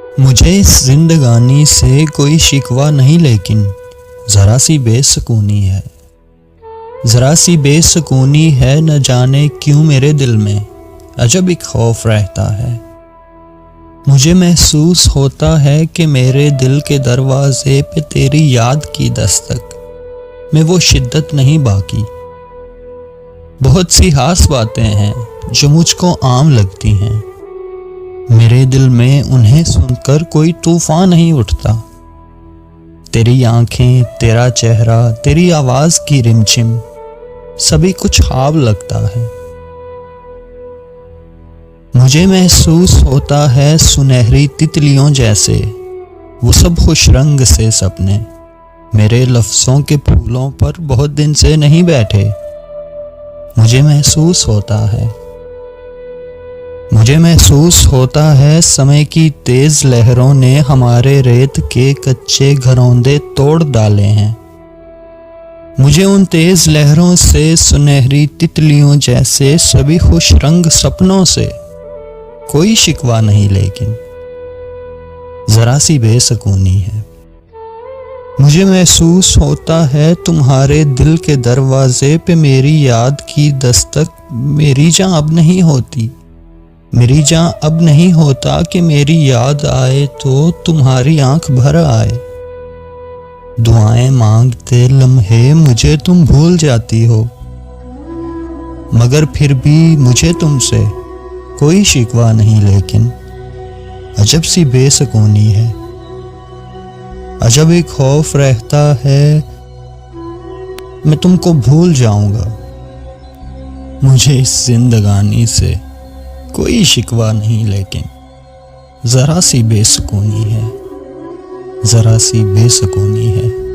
मुझे इस जिंदगानी से कोई शिकवा नहीं, लेकिन ज़रा सी बेसुकूनी है। ज़रा सी बेसुकूनी है, न जाने क्यों मेरे दिल में अजब एक खौफ रहता है। मुझे महसूस होता है कि मेरे दिल के दरवाजे पे तेरी याद की दस्तक में वो शिद्दत नहीं बाकी। बहुत सी खास बातें हैं जो मुझको आम लगती हैं, मेरे दिल में उन्हें सुनकर कोई तूफान नहीं उठता। तेरी आंखें, तेरा चेहरा, तेरी आवाज की रिमझिम, सभी कुछ ख्वाब लगता है। मुझे महसूस होता है सुनहरी तितलियों जैसे वो सब खुश रंग से सपने मेरे लफ्ज़ों के फूलों पर बहुत दिन से नहीं बैठे। मुझे महसूस होता है समय की तेज लहरों ने हमारे रेत के कच्चे घरौंदे तोड़ डाले हैं। मुझे उन तेज लहरों से सुनहरी तितलियों जैसे सभी खुश रंग सपनों से कोई शिकवा नहीं, लेकिन जरा सी बेसुकूनी है। मुझे महसूस होता है तुम्हारे दिल के दरवाजे पे मेरी याद की दस्तक। मेरी जान अब नहीं होता कि मेरी याद आए तो तुम्हारी आंख भर आए। दुआएं मांगते लम्हे मुझे तुम भूल जाती हो, मगर फिर भी मुझे तुमसे कोई शिकवा नहीं, लेकिन अजब सी बेसुकूनी है। अजब एक खौफ रहता है मैं तुमको भूल जाऊंगा। मुझे इस जिंदगानी से कोई शिकवा नहीं, लेकिन ज़रा सी बेसुकूनी है।